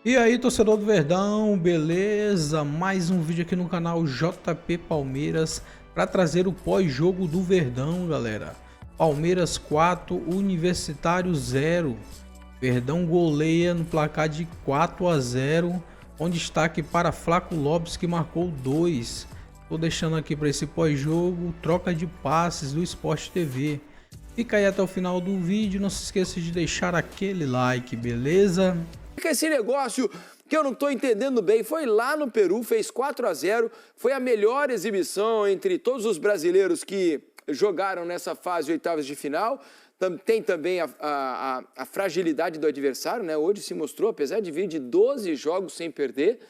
E aí, torcedor do Verdão, beleza? Mais um vídeo aqui no canal JP Palmeiras para trazer o pós-jogo do Verdão, galera. Palmeiras 4, Universitário 0. Verdão goleia no placar de 4-0, com destaque para Flaco Lopes, que marcou 2. Tô deixando aqui para esse pós-jogo, troca de passes do Sport TV. Fica aí até o final do vídeo, não se esqueça de deixar aquele like, beleza? Esse negócio que eu não estou entendendo bem, foi lá no Peru, fez 4-0, foi a melhor exibição entre todos os brasileiros que jogaram nessa fase de oitavas de final. Tem também a fragilidade do adversário, né? Hoje se mostrou, apesar de vir de 12 jogos sem perder,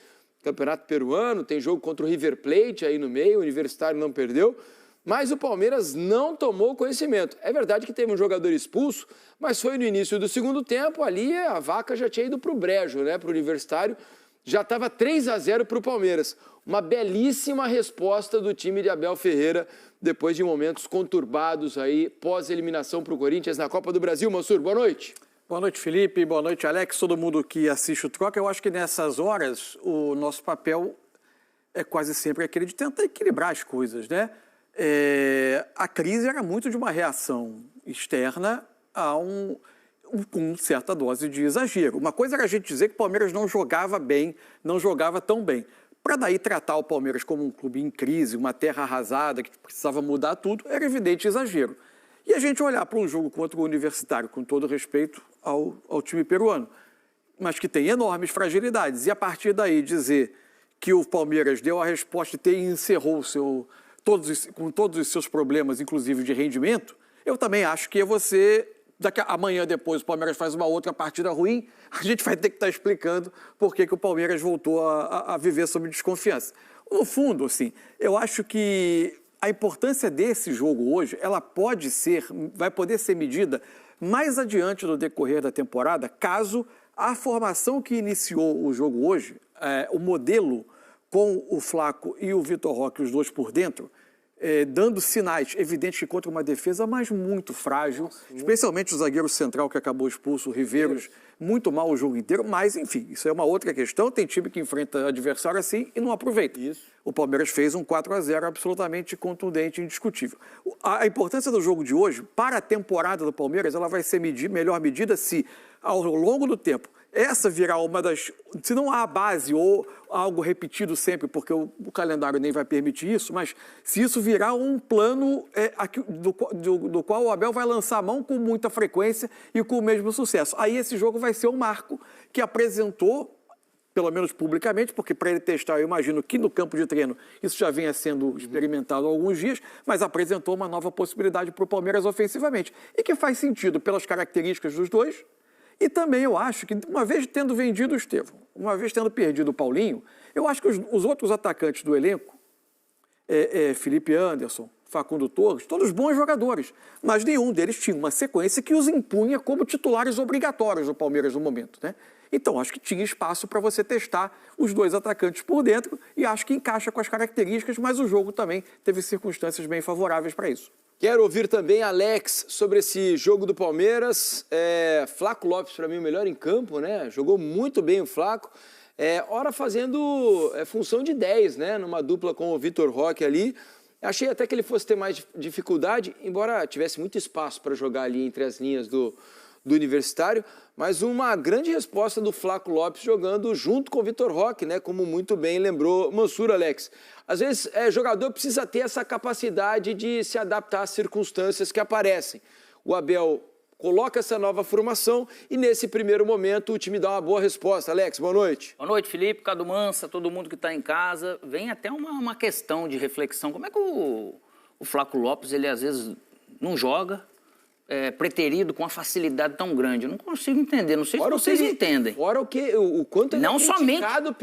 campeonato peruano, tem jogo contra o River Plate aí no meio, o Universitário não perdeu. Mas o Palmeiras não tomou conhecimento. É verdade que teve um jogador expulso, mas foi no início do segundo tempo, ali a vaca já tinha ido para o brejo, né, para o Universitário. Já estava 3-0 para o Palmeiras. Uma belíssima resposta do time de Abel Ferreira, depois de momentos conturbados aí, pós-eliminação para o Corinthians na Copa do Brasil. Mansur, boa noite. Boa noite, Felipe. Boa noite, Alex. Todo mundo que assiste o Troca. Eu acho que nessas horas o nosso papel é quase sempre aquele de tentar equilibrar as coisas, né? A crise era muito de uma reação externa com certa dose de exagero. Uma coisa era a gente dizer que o Palmeiras não jogava bem, não jogava tão bem. Para daí tratar o Palmeiras como um clube em crise, uma terra arrasada, que precisava mudar tudo, era evidente exagero. E a gente olhar para um jogo contra o Universitário, com todo respeito ao time peruano, mas que tem enormes fragilidades, e a partir daí dizer que o Palmeiras deu a resposta e encerrou com todos os seus problemas, inclusive de rendimento, eu também acho que amanhã depois o Palmeiras faz uma outra partida ruim, a gente vai ter que estar explicando por que o Palmeiras voltou a viver sob desconfiança. No fundo, assim, eu acho que a importância desse jogo hoje, vai poder ser medida mais adiante no decorrer da temporada, caso a formação que iniciou o jogo hoje, o modelo com o Flaco e o Vitor Roque, os dois por dentro, dando sinais evidentes que contra uma defesa, mas muito frágil, especialmente o zagueiro central que acabou expulso, o Riveiros, muito mal o jogo inteiro, mas enfim, isso é uma outra questão, tem time que enfrenta adversário assim e não aproveita. Isso. O Palmeiras fez um 4-0 absolutamente contundente e indiscutível. A importância do jogo de hoje, para a temporada do Palmeiras, ela vai ser melhor medida se, ao longo do tempo, essa virá uma das, se não há base ou algo repetido sempre, porque o calendário nem vai permitir isso, mas se isso virar um plano do qual o Abel vai lançar a mão com muita frequência e com o mesmo sucesso. Aí esse jogo vai ser um marco que apresentou, pelo menos publicamente, porque para ele testar, eu imagino que no campo de treino isso já vinha sendo experimentado há alguns dias, mas apresentou uma nova possibilidade para o Palmeiras ofensivamente, e que faz sentido pelas características dos dois. E também eu acho que, uma vez tendo vendido o Estevão, uma vez tendo perdido o Paulinho, eu acho que os outros atacantes do elenco, Felipe Anderson, Facundo Torres, todos bons jogadores, mas nenhum deles tinha uma sequência que os impunha como titulares obrigatórios do Palmeiras no momento, né? Então, acho que tinha espaço para você testar os dois atacantes por dentro e acho que encaixa com as características, mas o jogo também teve circunstâncias bem favoráveis para isso. Quero ouvir também Alex sobre esse jogo do Palmeiras. Flaco Lopes, para mim, o melhor em campo, né? Jogou muito bem o Flaco. Ora fazendo função de 10, né? Numa dupla com o Vitor Roque ali. Achei até que ele fosse ter mais dificuldade, embora tivesse muito espaço para jogar ali entre as linhas do Universitário, mas uma grande resposta do Flaco Lopes jogando junto com o Vitor Roque, né? Como muito bem lembrou Mansur, Alex. Às vezes, jogador precisa ter essa capacidade de se adaptar às circunstâncias que aparecem. O Abel coloca essa nova formação e, nesse primeiro momento, o time dá uma boa resposta. Alex, boa noite. Boa noite, Felipe, Cadu Mansa, todo mundo que está em casa. Vem até uma questão de reflexão. Como é que o Flaco Lopes, ele às vezes não joga, preterido com uma facilidade tão grande? Eu não consigo entender, não sei se vocês entendem. Fora o quanto ele é criticado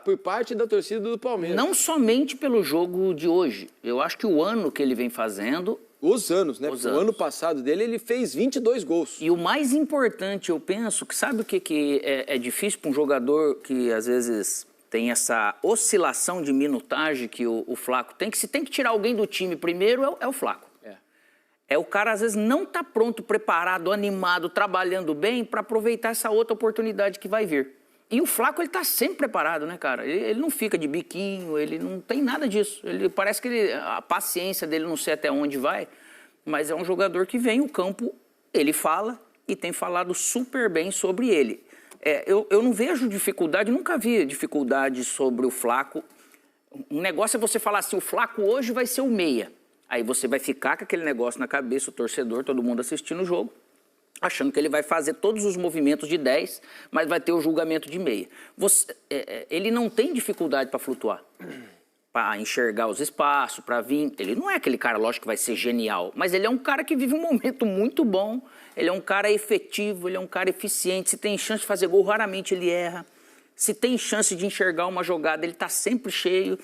por parte da torcida do Palmeiras. Não somente pelo jogo de hoje. Eu acho que o ano que ele vem fazendo... Os anos, né? O ano passado dele, ele fez 22 gols. E o mais importante, eu penso, que sabe o que é difícil para um jogador que às vezes tem essa oscilação de minutagem que o Flaco tem, que se tem que tirar alguém do time primeiro, é o Flaco. É o cara, às vezes, não tá pronto, preparado, animado, trabalhando bem para aproveitar essa outra oportunidade que vai vir. E o Flaco, ele tá sempre preparado, né, cara? Ele não fica de biquinho, ele não tem nada disso. Ele parece que a paciência dele não sei até onde vai, mas é um jogador que vem o campo, ele fala e tem falado super bem sobre ele. Eu não vejo dificuldade, nunca vi dificuldade sobre o Flaco. Um negócio é você falar assim, o Flaco hoje vai ser o meia. Aí você vai ficar com aquele negócio na cabeça, o torcedor, todo mundo assistindo o jogo, achando que ele vai fazer todos os movimentos de 10, mas vai ter o julgamento de meia. Ele não tem dificuldade para flutuar, para enxergar os espaços, para vir. Ele não é aquele cara, lógico, que vai ser genial, mas ele é um cara que vive um momento muito bom, ele é um cara efetivo, ele é um cara eficiente. Se tem chance de fazer gol, raramente ele erra. Se tem chance de enxergar uma jogada, ele está sempre cheio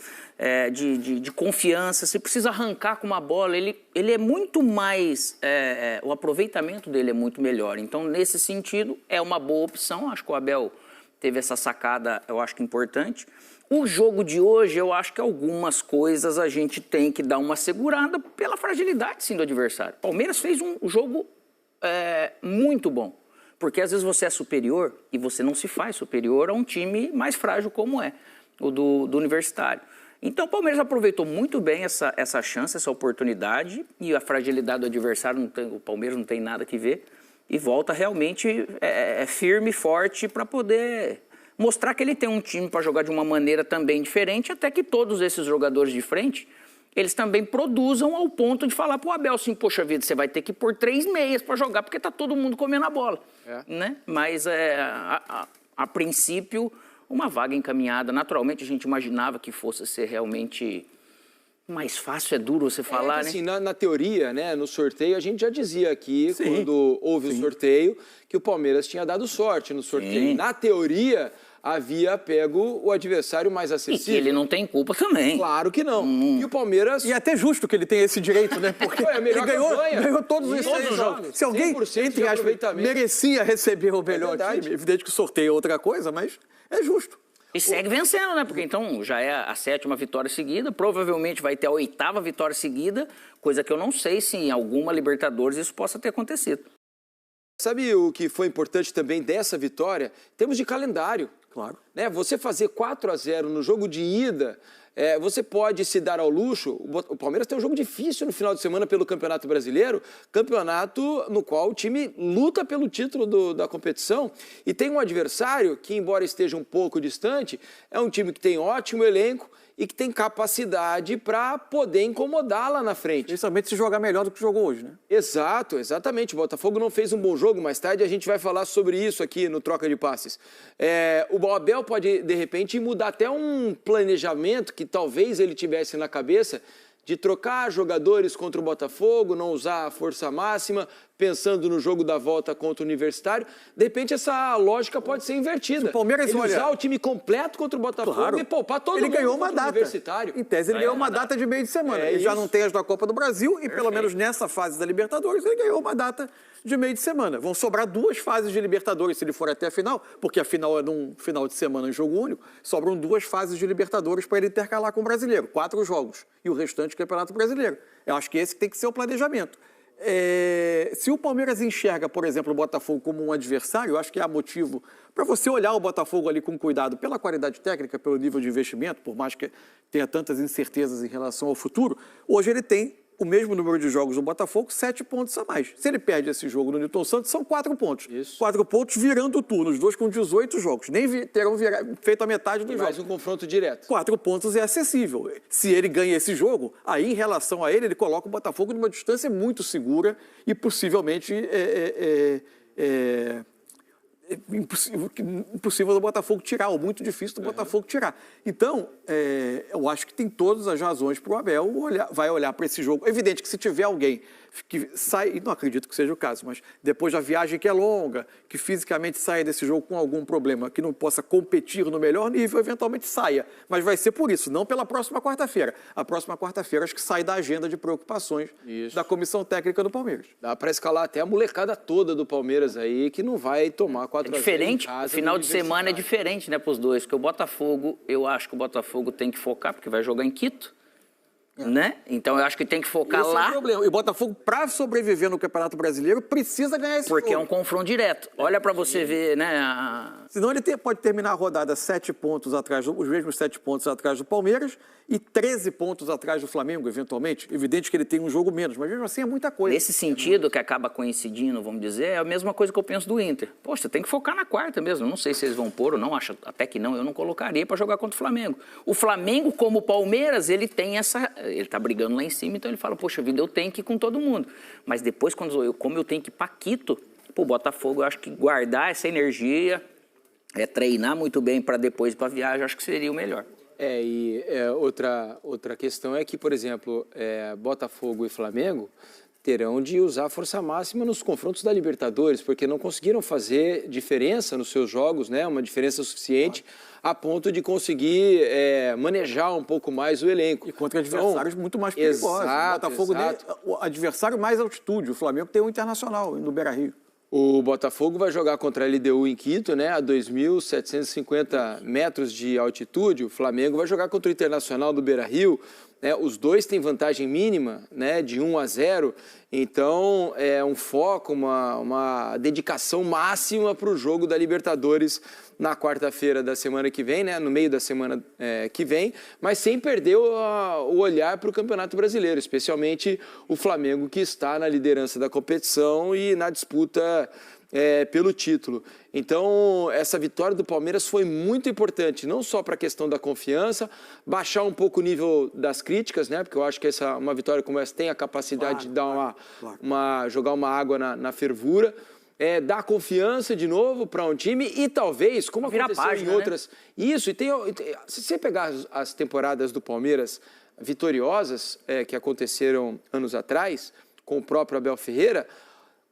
de confiança. Se precisa arrancar com uma bola, ele é muito mais... o aproveitamento dele é muito melhor. Então, nesse sentido, é uma boa opção. Acho que o Abel teve essa sacada, eu acho que importante. O jogo de hoje, eu acho que algumas coisas a gente tem que dar uma segurada pela fragilidade, sim, do adversário. O Palmeiras fez um jogo muito bom. Porque às vezes você é superior e você não se faz superior a um time mais frágil como é o do Universitário. Então o Palmeiras aproveitou muito bem essa chance, essa oportunidade, e a fragilidade do adversário, o Palmeiras não tem nada que ver, e volta realmente firme e forte para poder mostrar que ele tem um time para jogar de uma maneira também diferente, até que todos esses jogadores de frente, eles também produzam ao ponto de falar pro Abel assim, poxa vida, você vai ter que pôr 3 meias para jogar, porque tá todo mundo comendo a bola. Né? Mas, a princípio, uma vaga encaminhada. Naturalmente, a gente imaginava que fosse ser realmente mais fácil, é duro você falar, assim, né? Na teoria, né, no sorteio, a gente já dizia aqui, quando houve o sorteio, que o Palmeiras tinha dado sorte no sorteio. Na teoria, havia pego o adversário mais acessível. E que ele não tem culpa também. Claro que não. E o Palmeiras... E é até justo que ele tenha esse direito, né? Porque ele ganhou todos esses jogos. Se alguém, entre aspas, merecia receber o melhor time, evidente que o sorteio é outra coisa, mas é justo. E segue vencendo, né? Porque então já é a 7ª vitória seguida, provavelmente vai ter a 8ª vitória seguida, coisa que eu não sei se em alguma Libertadores isso possa ter acontecido. Sabe o que foi importante também dessa vitória? Em termos de calendário. Claro. Né? Você fazer 4-0 no jogo de ida, você pode se dar ao luxo. O Palmeiras tem um jogo difícil no final de semana pelo Campeonato Brasileiro, campeonato no qual o time luta pelo título da competição, e tem um adversário que, embora esteja um pouco distante, é um time que tem ótimo elenco e que tem capacidade para poder incomodar lá na frente. Principalmente se jogar melhor do que jogou hoje, né? Exato, exatamente. O Botafogo não fez um bom jogo, mais tarde a gente vai falar sobre isso aqui no Troca de Passes. O Abel pode, de repente, mudar até um planejamento que talvez ele tivesse na cabeça de trocar jogadores contra o Botafogo, não usar a força máxima, pensando no jogo da volta contra o Universitário. De repente, essa lógica pode ser invertida. O Palmeiras usar o time completo contra o Botafogo e poupar todo mundo. Ele ganhou uma data. Universitário. Em tese, ele ganhou uma data de meio de semana. Ele já não tem as da Copa do Brasil e, pelo menos nessa fase da Libertadores, ele ganhou uma data de meio de semana. Vão sobrar 2 fases de Libertadores, se ele for até a final, porque a final é num final de semana em jogo único. Sobram 2 fases de Libertadores para ele intercalar com o Brasileiro. 4 jogos. E o restante Campeonato Brasileiro. Eu acho que esse tem que ser o planejamento. Se o Palmeiras enxerga, por exemplo, o Botafogo como um adversário, eu acho que há motivo para você olhar o Botafogo ali com cuidado pela qualidade técnica, pelo nível de investimento, por mais que tenha tantas incertezas em relação ao futuro. Hoje ele tem o mesmo número de jogos do Botafogo, 7 pontos a mais. Se ele perde esse jogo no Newton Santos, são 4 pontos. Isso. 4 pontos virando o turno, os dois com 18 jogos. Nem terão feito a metade dos jogos. Mais um confronto direto. 4 pontos é acessível. Se ele ganha esse jogo, aí em relação a ele coloca o Botafogo numa distância muito segura e possivelmente impossível do Botafogo tirar, ou muito difícil do Botafogo tirar. Então, eu acho que tem todas as razões para o Abel vai olhar para esse jogo. É evidente que se tiver alguém que sai, e não acredito que seja o caso, mas depois da viagem que é longa, que fisicamente saia desse jogo com algum problema, que não possa competir no melhor nível, eventualmente saia. Mas vai ser por isso, não pela próxima quarta-feira. A próxima quarta-feira acho que sai da agenda de preocupações da comissão técnica do Palmeiras. Dá para escalar até a molecada toda do Palmeiras aí, que não vai tomar 4 É diferente, o final de semana é diferente, né, para os dois, porque o Botafogo, eu acho que o Botafogo tem que focar, porque vai jogar em Quito, Né? Então eu acho que tem que focar Esse lá. é o problema. E o Botafogo, para sobreviver no Campeonato Brasileiro, precisa ganhar esse Porque é jogo. um confronto direto. Olha para você ver, né? Senão ele pode terminar a rodada 7 pontos atrás, os mesmos 7 pontos atrás do Palmeiras e 13 pontos atrás do Flamengo, eventualmente. Evidente que ele tem um jogo menos, mas mesmo assim é muita coisa. Nesse sentido, que acaba coincidindo, vamos dizer, é a mesma coisa que eu penso do Inter. Poxa, tem que focar na quarta mesmo. Não sei se eles vão pôr ou não, acho até que não, eu não colocaria para jogar contra o Flamengo. O Flamengo, como o Palmeiras, ele tem essa... Ele tá brigando lá em cima, então ele fala, poxa vida, eu tenho que ir com todo mundo. Mas depois, como eu tenho que ir para Quito, pro Botafogo, eu acho que guardar essa energia, treinar muito bem para depois ir para a viagem, acho que seria o melhor. Outra questão é que, por exemplo, Botafogo e Flamengo terão de usar a força máxima nos confrontos da Libertadores, porque não conseguiram fazer diferença nos seus jogos, né? Uma diferença suficiente a ponto de conseguir manejar um pouco mais o elenco. E contra adversários muito mais perigosos. Exato, o Botafogo o adversário mais altitude. O Flamengo tem um Internacional no Beira-Rio. O Botafogo vai jogar contra a LDU em Quito, né, a 2.750 metros de altitude. O Flamengo vai jogar contra o Internacional do Beira-Rio. Né, os dois têm vantagem mínima, né, de 1-0. Então, é um foco, uma dedicação máxima para o jogo da Libertadores na quarta-feira da semana que vem, né, no meio da semana que vem, mas sem perder o olhar para o Campeonato Brasileiro, especialmente o Flamengo, que está na liderança da competição e na disputa pelo título. Então, essa vitória do Palmeiras foi muito importante, não só para a questão da confiança, baixar um pouco o nível das críticas, né? Porque eu acho que uma vitória como essa tem a capacidade de dar jogar uma água na fervura, dar confiança de novo para um time e talvez, como aconteceu em outras... Né? Isso, se você pegar as temporadas do Palmeiras vitoriosas que aconteceram anos atrás, com o próprio Abel Ferreira,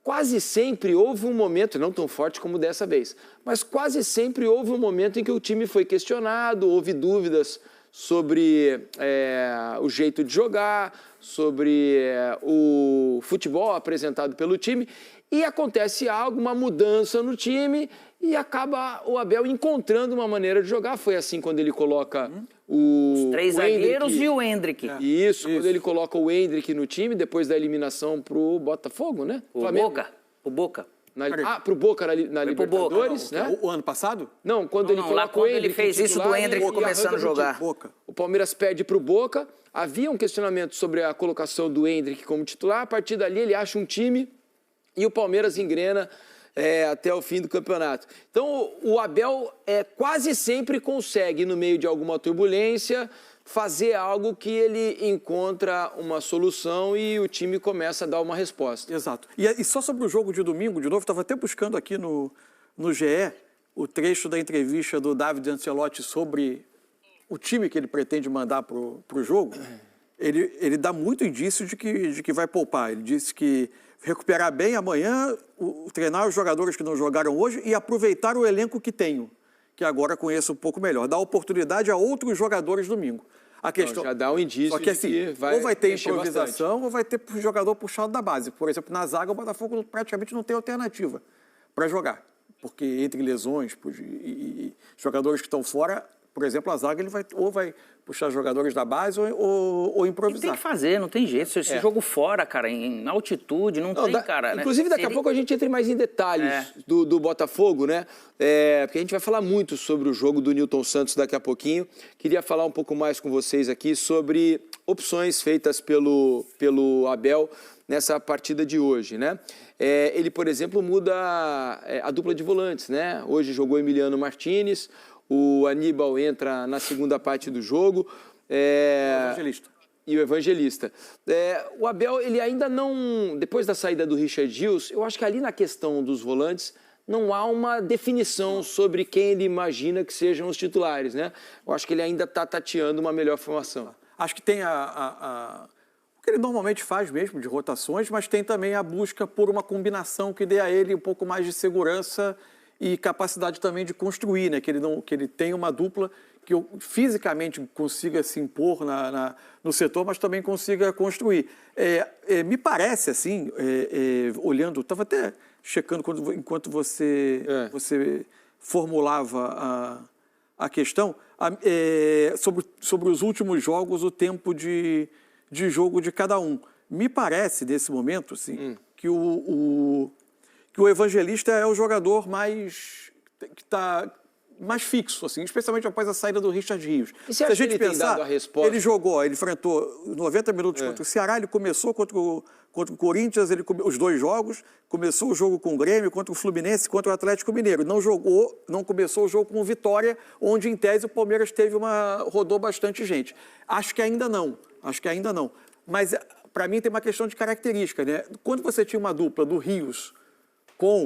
quase sempre houve um momento, não tão forte como dessa vez, mas quase sempre houve um momento em que o time foi questionado, houve dúvidas sobre o jeito de jogar, sobre o futebol apresentado pelo time, e acontece algo, uma mudança no time, e acaba o Abel encontrando uma maneira de jogar. Foi assim quando ele coloca os 3 zagueiros e o Endrick. Isso, quando ele coloca o Endrick no time, depois da eliminação pro Botafogo, né? O Boca. O Boca. Pro Boca na Libertadores, Boca, né? o ano passado? Não, quando ele coloca o Endrick, ele fez isso do Endrick começando a jogar. O Palmeiras perde pro Boca. Havia um questionamento sobre a colocação do Endrick como titular. A partir dali ele acha um time e o Palmeiras engrena até o fim do campeonato. Então, o Abel quase sempre consegue, no meio de alguma turbulência, fazer algo que ele encontra uma solução e o time começa a dar uma resposta. Exato. E só sobre o jogo de domingo, de novo, estava até buscando aqui no GE o trecho da entrevista do David Ancelotti sobre o time que ele pretende mandar para o jogo. Ele dá muito indício de que vai poupar. Ele disse que recuperar bem amanhã, treinar os jogadores que não jogaram hoje e aproveitar o elenco que tenho, que agora conheço um pouco melhor. Dar oportunidade a outros jogadores domingo. A questão, já dá um indício só que, assim, de que ou vai ter improvisação bastante, ou vai ter jogador puxado da base. Por exemplo, na zaga o Botafogo praticamente não tem alternativa para jogar. Porque entre lesões e jogadores que estão fora, por exemplo, a zaga ele vai puxar jogadores da base ou improvisar. Tem que fazer, não tem jeito. Esse jogo fora, cara, em altitude, não tem, cara. Inclusive, daqui a pouco a gente entra mais em detalhes do Botafogo, né? Porque a gente vai falar muito sobre o jogo do Nilton Santos daqui a pouquinho. Queria falar um pouco mais com vocês aqui sobre opções feitas pelo Abel nessa partida de hoje, né? Ele, por exemplo, muda a dupla de volantes, né? Hoje jogou Emiliano Martinez, o Aníbal entra na segunda parte do jogo. E o Evangelista. O Abel, ele ainda não... Depois da saída do Richard Gills, eu acho que ali na questão dos volantes não há uma definição sobre quem ele imagina que sejam os titulares, né? Eu acho que ele ainda está tateando uma melhor formação. Acho que tem o que ele normalmente faz mesmo, de rotações, mas tem também a busca por uma combinação que dê a ele um pouco mais de segurança e capacidade também de construir, né? Que ele tenha uma dupla que fisicamente consiga se impor no setor, mas também consiga construir. Me parece, assim, olhando, estava até checando enquanto você formulava a questão, sobre os últimos jogos, o tempo de de jogo de cada um. Me parece, nesse momento, assim, que o Evangelista é o jogador mais que está mais fixo, assim, especialmente após a saída do Richard Rios. E se a gente pensar, dado a resposta? Ele enfrentou 90 minutos contra o Ceará, ele começou contra o Corinthians, os 2 jogos, começou o jogo com o Grêmio, contra o Fluminense, contra o Atlético Mineiro. Não começou o jogo com o Vitória, onde, em tese, o Palmeiras rodou bastante gente. Acho que ainda não. Mas, para mim, tem uma questão de característica, né? Quando você tinha uma dupla do Rios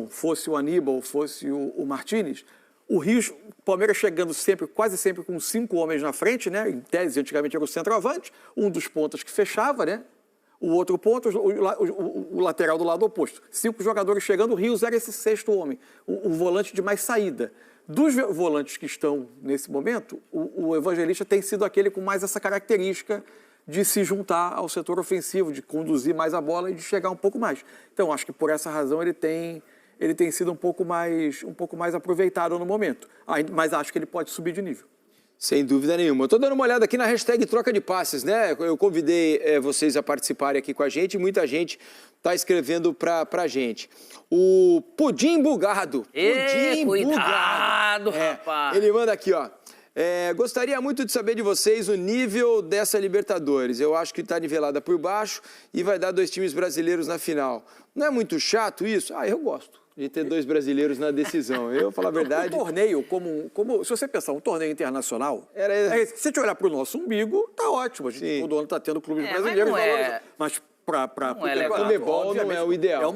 fosse o Aníbal, fosse o Martínez, o Rios, o Palmeiras chegando quase sempre com 5 homens na frente, né? Em tese, antigamente era o centroavante, um dos pontas que fechava, né? O outro ponto, o lateral do lado oposto. 5 jogadores chegando, o Rios era esse 6º homem, o volante de mais saída. Dos volantes que estão nesse momento, o Evangelista tem sido aquele com mais essa característica de se juntar ao setor ofensivo, de conduzir mais a bola e de chegar um pouco mais. Então, acho que por essa razão ele tem sido um pouco mais aproveitado no momento. Mas acho que ele pode subir de nível. Sem dúvida nenhuma. Eu estou dando uma olhada aqui na hashtag troca de passes, né? Eu convidei vocês a participarem aqui com a gente e muita gente está escrevendo para a gente. O Pudim Bugado. Cuidado, rapaz. Ele manda aqui, ó. Gostaria muito de saber de vocês o nível dessa Libertadores. Eu acho que está nivelada por baixo e vai dar 2 times brasileiros na final. Não é muito chato isso? Eu gosto de ter 2 brasileiros na decisão. Eu, falar a verdade... Um torneio, se você pensar um torneio internacional, se você olhar para o nosso umbigo, tá ótimo. A gente todo ano está tendo clubes brasileiros. Mas para o Comebol não é o ideal.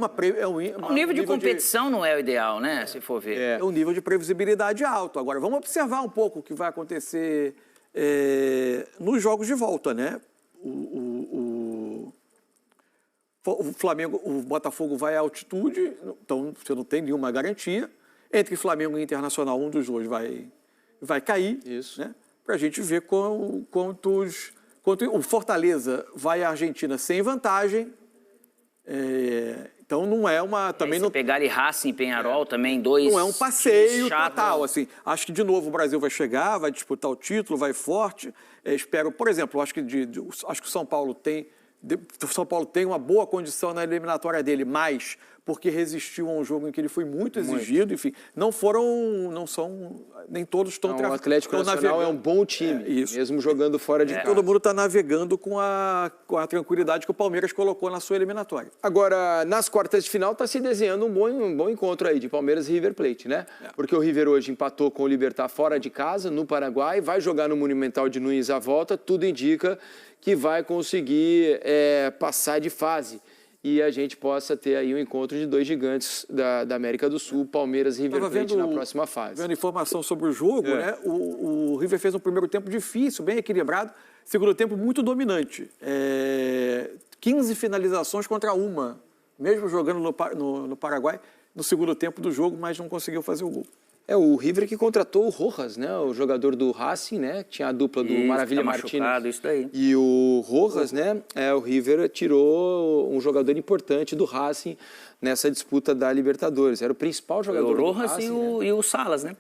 O nível de competição não é o ideal, né? Se for ver. É um nível de previsibilidade alto. Agora, vamos observar um pouco o que vai acontecer nos jogos de volta, né? O Flamengo, o Botafogo vai à altitude, então você não tem nenhuma garantia. Entre Flamengo e Internacional, um dos dois vai cair. Isso. Né? Para a gente ver quantos... O Fortaleza vai à Argentina sem vantagem. Então não é uma... Também não pegar e Racing, Penharol também, 2... Não é um passeio total, assim. Acho que, de novo, o Brasil vai chegar, vai disputar o título, vai forte. Espero, por exemplo, acho que o São Paulo tem... O São Paulo tem uma boa condição na eliminatória dele, mas porque resistiu a um jogo em que ele foi muito exigido, enfim, nem todos estão O Atlético Nacional é um bom time, mesmo jogando fora de casa. Todo mundo está navegando com a tranquilidade que o Palmeiras colocou na sua eliminatória. Agora, nas quartas de final, está se desenhando um bom encontro aí de Palmeiras e River Plate, né? Porque o River hoje empatou com o Libertad fora de casa, no Paraguai, vai jogar no Monumental de Nunes à volta, tudo indica que vai conseguir passar de fase e a gente possa ter aí um encontro de 2 gigantes da América do Sul, Palmeiras e River Plate na próxima fase. Vendo informação sobre o jogo, né? O River fez um primeiro tempo difícil, bem equilibrado, segundo tempo muito dominante. 15 finalizações contra 1, mesmo jogando no Paraguai, no segundo tempo do jogo, mas não conseguiu fazer o gol. O River que contratou o Rojas, né? O jogador do Racing, né? Que tinha a dupla do Maravilha Martínez. Isso daí. E o Rojas, né? O River tirou um jogador importante do Racing nessa disputa da Libertadores. Era o principal jogador do Racing. O Rojas e o Salas, né?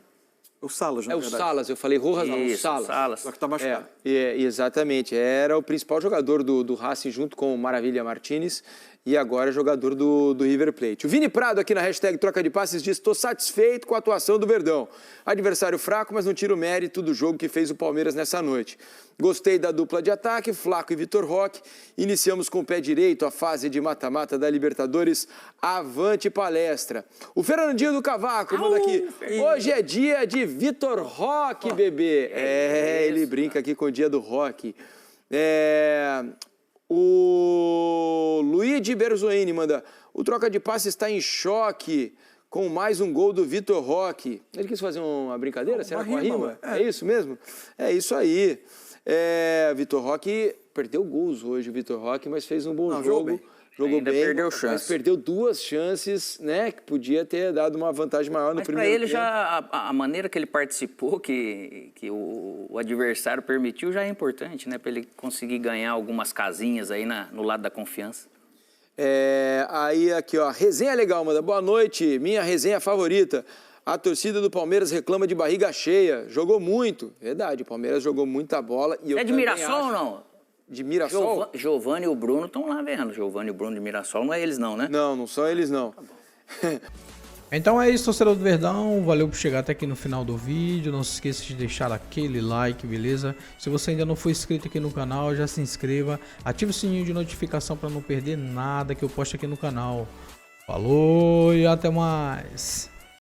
O Salas, o Salas, eu falei Rojas, não, o Salas. Só que tá machucado. Exatamente, era o principal jogador do Racing junto com o Maravilha Martínez e agora é jogador do River Plate. O Vini Prado aqui na hashtag Troca de Passes diz: estou satisfeito com a atuação do Verdão. Adversário fraco, mas não tira o mérito do jogo que fez o Palmeiras nessa noite. Gostei da dupla de ataque, Flaco e Vitor Roque. Iniciamos com o pé direito a fase de mata-mata da Libertadores. Avante palestra. O Fernandinho do Cavaco manda aqui: hoje é dia de Vitor Roque, bebê. Ele brinca aqui com o dia do Roque. O Luigi Berzoini manda: o Troca de Passe está em choque com mais um gol do Vitor Roque. Ele quis fazer uma brincadeira? Será com a rima? É isso mesmo? É isso aí. Vitor Roque perdeu gols hoje, o Vitor Roque, mas fez um bom jogo. Jogou bem, perdeu chance. Mas perdeu 2 chances, né? Que podia ter dado uma vantagem maior no primeiro tempo. Mas para ele já, a maneira que ele participou, que o adversário permitiu, já é importante, né? Para ele conseguir ganhar algumas casinhas aí no lado da confiança. Aí aqui, ó, resenha legal, manda. Boa noite, minha resenha favorita. A torcida do Palmeiras reclama de barriga cheia. Jogou muito. Verdade, o Palmeiras jogou muita bola. E eu é de Mirassol ou não? de Mirassol? Giovani e o Bruno estão lá vendo. Giovani e o Bruno de Mirassol, não é eles não, né? Não, não são eles não. Tá bom. Então é isso, torcedor do Verdão, valeu por chegar até aqui no final do vídeo, não se esqueça de deixar aquele like, beleza? Se você ainda não for inscrito aqui no canal, já se inscreva, ative o sininho de notificação para não perder nada que eu posto aqui no canal. Falou e até mais!